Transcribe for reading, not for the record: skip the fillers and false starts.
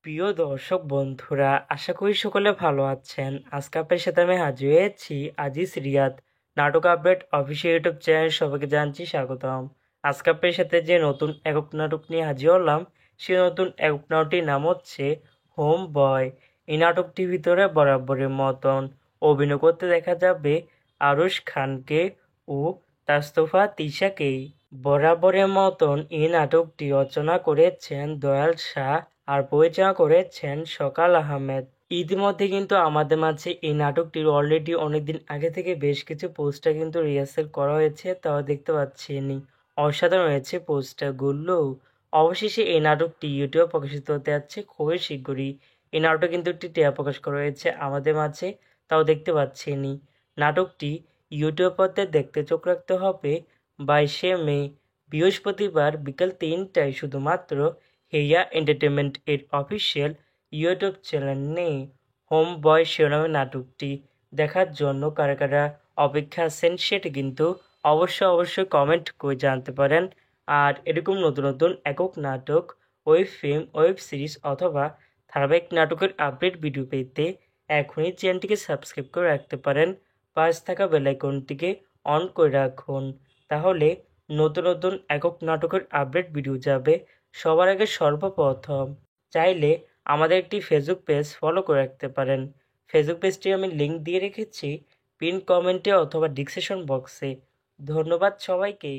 প্রিয় দর্শক বন্ধুরা, আশা করি সকলে ভালো আছেন। আজকে আপনার সাথে আমি হাজির হয়েছি আজিজ রিয়াদ নাটক আপডেট অফিসিয়াল ইউটিউব চ্যানেল। সবাইকে জানছি স্বাগতম। আজকে আপনার সাথে যে নতুন একক নাটক নিয়ে হাজির হলাম, সেই নতুন একক নাটকটির নাম হচ্ছে হোম বয়। এই নাটকটির ভিতরে বরাবরের মতন অভিনয় করতে দেখা যাবে আরুশ খানকে ও তাস্তফা তিশাকে। বরাবরের মতন এই নাটকটি রচনা করেছেন দয়াল শাহ আর পরিচালনা করেছেন সকাল আহমেদ। ইতিমধ্যে কিন্তু আমাদের মাঝে এই নাটকটির অলরেডি অনেকদিন আগে থেকে বেশ কিছু পোস্টার কিন্তু রিহার্সেল করা হয়েছে, তাও দেখতে পাচ্ছেনি। অসাধারণ হয়েছে পোস্টারগুলো। অবশেষে এই নাটকটি ইউটিউবে প্রকাশিত হতে যাচ্ছে খুবই শীঘ্রই। এই নাটকে কিন্তু একটি টিয়া প্রকাশ করা হয়েছে আমাদের মাঝে, তাও দেখতে পাচ্ছেনি। নাটকটি ইউটিউব পর্দায় দেখতে চোখ রাখতে হবে 22শে মে বৃহস্পতিবার বিকাল 3টায় শুধুমাত্র হেয়া এন্টারটেনমেন্ট এর অফিসিয়াল ইউটিউব চ্যানেলে। হোম বয় শিরোনামে নাটকটি দেখার জন্য কারা কারা অপেক্ষা আছেন সেটি কিন্তু অবশ্যই কমেন্ট করে জানতে পারেন। আর এরকম নতুন নতুন একক নাটক, ওয়েব ফিল্ম, ওয়েব সিরিজ অথবা ধারাবাহিক নাটকের আপডেট ভিডিও পেতে এখনই চ্যানেলটিকে সাবস্ক্রাইব করে রাখতে পারেন। পাশ থাকা বেল আইকনটিকে অন করে রাখুন, তাহলে নতুন নতুন একক নাটকের আপডেট ভিডিও যাবে সবার আগে সর্বপ্রথম। চাইলে আমাদের একটি ফেসবুক পেজ ফলো করে রাখতে পারেন। ফেসবুক পেজটি আমি লিংক দিয়ে রেখেছি পিন কমেন্টে অথবা ডিসক্রিপশন বক্সে। ধন্যবাদ সবাইকে।